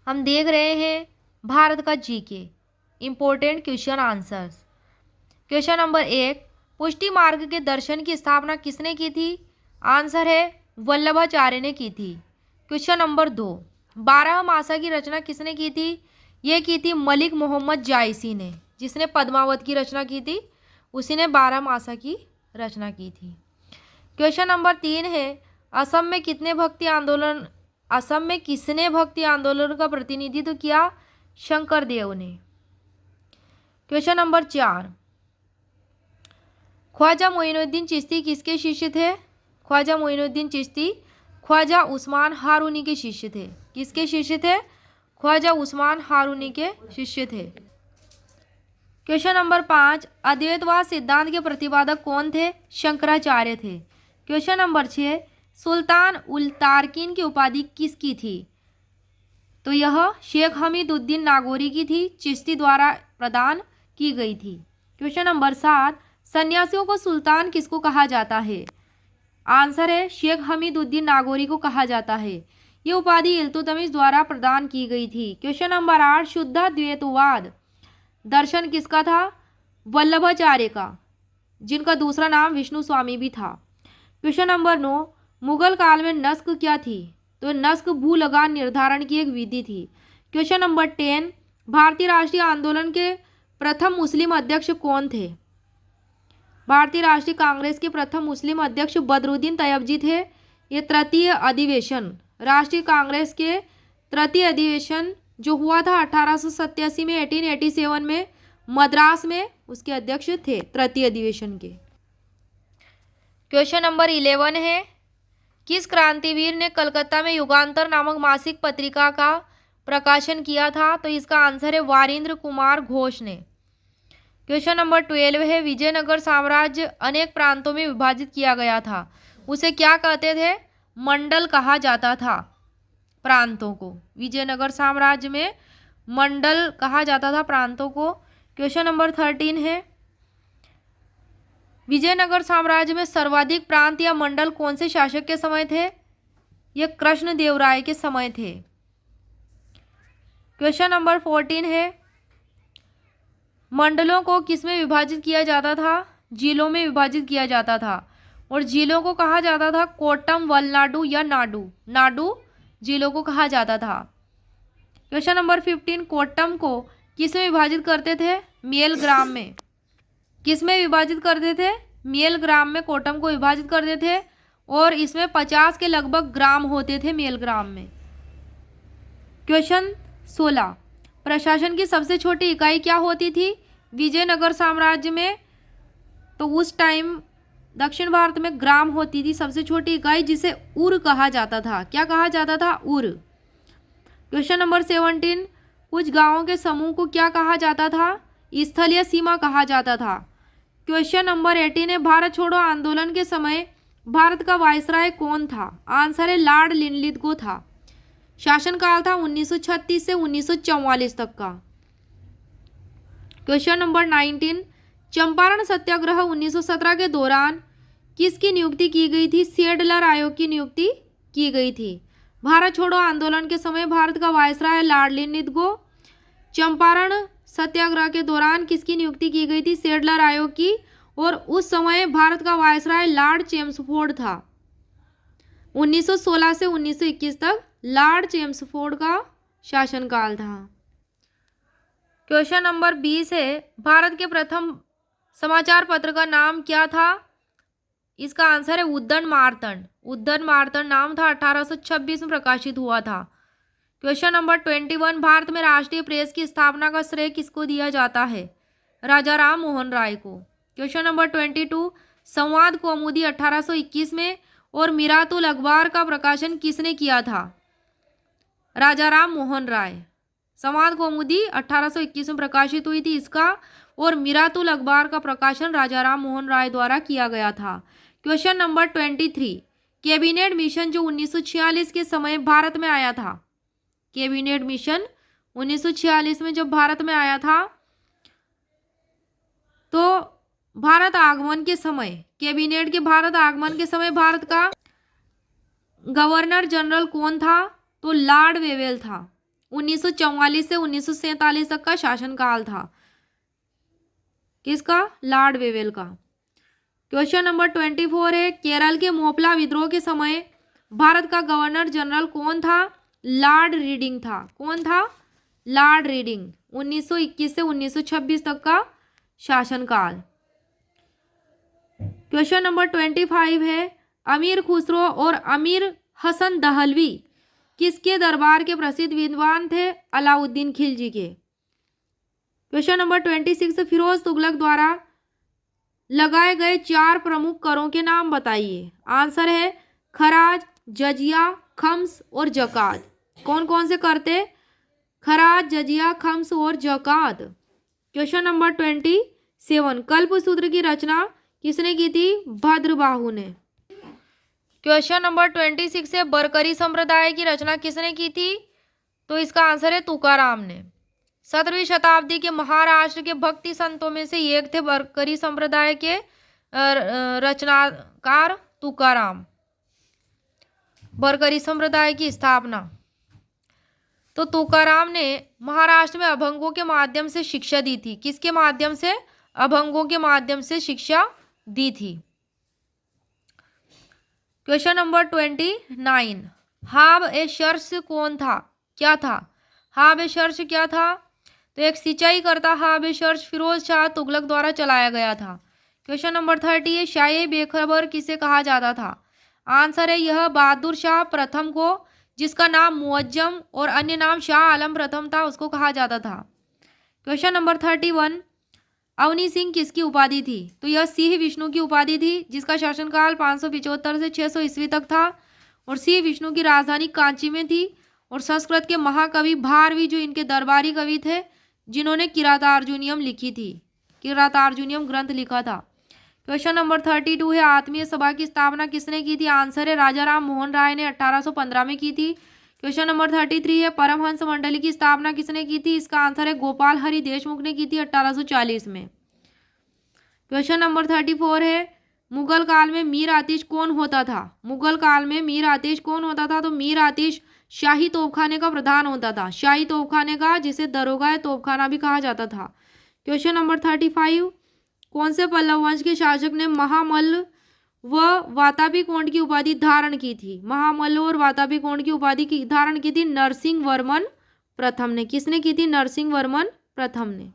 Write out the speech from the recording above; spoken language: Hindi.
हम देख रहे हैं भारत का GK, important question answers. Question number 1, पुष्टि मार्ग के दर्शन की स्थापना किसने की थी? आंसर है वल्लभाचार्य ने की थी। क्वेश्चन नंबर 2, 12 मासा की रचना किसने की थी? ये की थी मलिक मोहम्मद जायसी ने। जिसने पद्मावत की रचना की थी उसी ने 12 मासा की रचना की थी। क्वेश्चन नंबर 3 है, असम में कितने भक्ति आंदोलन असम में किसने भक्ति आंदोलन का प्रतिनिधित्व किया? शंकर देव ने। क्वेश्चन नंबर 4, ख्वाजा मोइनुद्दीन चिश्ती किसके शिष्य थे? ख्वाजा मोइनुद्दीन चिश्ती ख्वाजा उस्मान हारूनी के शिष्य थे। किसके शिष्य थे? ख्वाजा उस्मान हारूनी के शिष्य थे। क्वेश्चन नंबर 5, अद्वैतवाद सिद्धांत के प्रतिपादक कौन थे? शंकराचार्य थे। क्वेश्चन नंबर 6, सुल्तान उल तारकीन की उपाधि किसकी थी? तो यह शेख हमीदुद्दीन नागौरी की थी, चिश्ती द्वारा प्रदान की गई थी। क्वेश्चन नंबर 7, सन्यासियों को सुल्तान किसको कहा जाता है? आंसर है शेख हमीदुद्दीन नागौरी को कहा जाता है। ये उपाधि इल्तुतमिश द्वारा प्रदान की गई थी। क्वेश्चन नंबर 8, शुद्ध द्वैतवाद दर्शन किसका था? वल्लभाचार्य का, जिनका दूसरा नाम विष्णु स्वामी भी था। क्वेश्चन नंबर 9, मुगल काल में नस्क क्या थी? तो नस्क भू लगान निर्धारण की एक विधि थी। क्वेश्चन नंबर 10, भारतीय राष्ट्रीय आंदोलन के प्रथम मुस्लिम अध्यक्ष कौन थे? भारतीय राष्ट्रीय कांग्रेस के प्रथम मुस्लिम अध्यक्ष बदरुद्दीन तैयबजी थे। ये तृतीय अधिवेशन, राष्ट्रीय कांग्रेस के तृतीय अधिवेशन जो हुआ था 1887 में, 1887 में मद्रास में, उसके अध्यक्ष थे तृतीय अधिवेशन के। क्वेश्चन नंबर 11 है, किस क्रांतिवीर ने कलकत्ता में युगांतर नामक मासिक पत्रिका का प्रकाशन किया था? तो इसका आंसर है वारिंद्र कुमार घोष ने। क्वेश्चन नंबर 12 है, विजयनगर साम्राज्य अनेक प्रांतों में विभाजित किया गया था, उसे क्या कहते थे? मंडल कहा जाता था प्रांतों को। विजयनगर साम्राज्य में मंडल कहा जाता था प्रांतों को। क्वेश्चन नंबर 13 है, विजयनगर साम्राज्य में सर्वाधिक प्रांत या मंडल कौन से शासक के समय थे? ये कृष्णदेवराय के समय थे। क्वेश्चन नंबर 14 है, मंडलों को किसमें विभाजित किया जाता था? जिलों में विभाजित किया जाता था, और जिलों को कहा जाता था कोट्टम, वलनाडु या नाडु। नाडु जिलों को कहा जाता था। क्वेश्चन नंबर 15, कोट्टम को किसमें विभाजित करते थे? मेल ग्राम में। किसमें विभाजित करते थे? मेल ग्राम में कोट्टम को विभाजित करते थे, और इसमें 50 के लगभग ग्राम होते थे मेल ग्राम में। क्वेश्चन 16, प्रशासन की सबसे छोटी इकाई क्या होती थी विजयनगर साम्राज्य में? तो उस टाइम दक्षिण भारत में ग्राम होती थी सबसे छोटी इकाई, जिसे उर कहा जाता था। क्या कहा जाता था? उर। क्वेश्चन नंबर 17, कुछ गांवों के समूह को क्या कहा जाता था? स्थल या सीमा कहा जाता था। क्वेश्चन नंबर 18 है, भारत छोड़ो आंदोलन के समय भारत का वायसराय कौन था? आंसर है लॉर्ड लिनलिथगो था। शासनकाल था 1936 से 1944 तक का। क्वेश्चन नंबर 19, चंपारण सत्याग्रह 1917 के दौरान किसकी नियुक्ति की गई थी? सेडलर आयोग की नियुक्ति की गई थी। भारत छोड़ो आंदोलन के समय भारत का वायसराय लॉर्ड लिनलिथगो। चंपारण सत्याग्रह के दौरान किसकी नियुक्ति की गई थी? सेडलर आयोग की, और उस समय भारत का वायसराय लॉर्ड चेम्सफोर्ड था। 1916 से 1921 तक लॉर्ड चेम्सफोर्ड का शासनकाल था। क्वेश्चन नंबर 20 है, भारत के प्रथम समाचार पत्र का नाम क्या था? इसका आंसर है उद्दंड मार्तंड। उद्दंड मार्तंड नाम था, 1826 में प्रकाशित हुआ था। क्वेश्चन नंबर 21, भारत में राष्ट्रीय प्रेस की स्थापना का श्रेय किसको दिया जाता है? राजा राम मोहन राय को। क्वेश्चन नंबर 22, संवाद कौमुदी 1821 में और मिरातुल अखबार का प्रकाशन किसने किया था? राजा राम मोहन राय। संवाद कौमुदी 1821 में प्रकाशित हुई थी इसका, और मिरातुल अखबार का प्रकाशन राजा राम मोहन राय द्वारा किया गया था। क्वेश्चन नंबर 23, कैबिनेट मिशन जो 1946 के समय भारत में आया था, कैबिनेट मिशन 1946 में जब भारत में आया था, तो भारत आगमन के समय, कैबिनेट के भारत आगमन के समय भारत का गवर्नर जनरल कौन था? तो लॉर्ड वेवेल था। 1944 से 1947 तक का शासनकाल था। किसका? लॉर्ड वेवेल का। क्वेश्चन नंबर 24 है, केरल के मोपला विद्रोह के समय भारत का गवर्नर जनरल कौन था? लॉर्ड रीडिंग था। कौन था? Lord reading. 1921 से 1926 तक का शासनकाल। क्वेश्चन नंबर 25 है, अमीर खुसरो और अमीर हसन दहलवी किसके दरबार के प्रसिद्ध विद्वान थे? अलाउद्दीन खिलजी के। क्वेश्चन नंबर 26, फिरोज तुगलक द्वारा लगाए गए 4 प्रमुख करों के नाम बताइए। आंसर है खराज, जजिया, खम्स और जकात। कौन कौन से कर थे? खराज, जजिया, खम्स और जकात। क्वेश्चन नंबर 27, कल्पसूत्र की रचना किसने की थी? भद्रबाहु ने। क्वेश्चन नंबर 26 है, बरकरी संप्रदाय की रचना किसने की थी? तो इसका आंसर है तुकाराम ने। 17वीं शताब्दी के महाराष्ट्र के भक्ति संतों में से एक थे बरकरी संप्रदाय के रचनाकार तुकाराम। बरकरी संप्रदाय की स्थापना तो तुकाराम ने महाराष्ट्र में अभंगों के माध्यम से शिक्षा दी थी। किसके माध्यम से? अभंगों के माध्यम से शिक्षा दी थी। क्वेश्चन नंबर 29, हाब ए शर्श कौन था? क्या था? हाब ए शर्श क्या था? तो एक सिंचाई करता हाब ए शर्श फिरोज शाह तुगलक द्वारा चलाया गया था। क्वेश्चन नंबर 30 है, शाह बेखबर किसे कहा जाता था? आंसर है यह बहादुर शाह प्रथम को, जिसका नाम मुअज्जम और अन्य नाम शाह आलम प्रथम था, उसको कहा जाता था। क्वेश्चन नंबर 31, अवनी सिंह किसकी उपाधि थी? तो यह सिंह विष्णु की उपाधि थी, जिसका शासनकाल 575 से 600 ईस्वी तक था और सिंह विष्णु की राजधानी कांची में थी। और संस्कृत के महाकवि भारवी जो इनके दरबारी कवि थे, जिन्होंने किरातार्जुनियम लिखी थी, किरातार्जुनियम ग्रंथ लिखा था। क्वेश्चन नंबर 32 है, आत्मीय सभा की स्थापना किसने की थी? आंसर है राजा राम मोहन राय ने 1815 में की थी। क्वेश्चन नंबर 33 है, परमहंस मंडली की स्थापना किसने की थी? इसका आंसर है गोपाल हरि देशमुख ने की थी 1840 में। क्वेश्चन नंबर 34 है, मुगल काल में मीर आतिश कौन होता था? मुगल काल में मीर आतिश कौन होता था? तो मीर आतिश शाही तोपखाने का प्रधान होता था, शाही तोपखाने का, जिसे दरोगा तोपखाना भी कहा जाता था। क्वेश्चन नंबर 35, कौन से पल्लव वंश के शासक ने महामल्ल व वातापी कोंड की उपाधि धारण की थी? महामल्ल और वातापी कोंड की उपाधि की धारण की थी नरसिंह वर्मन प्रथम ने। किसने की थी? नरसिंह वर्मन प्रथम ने।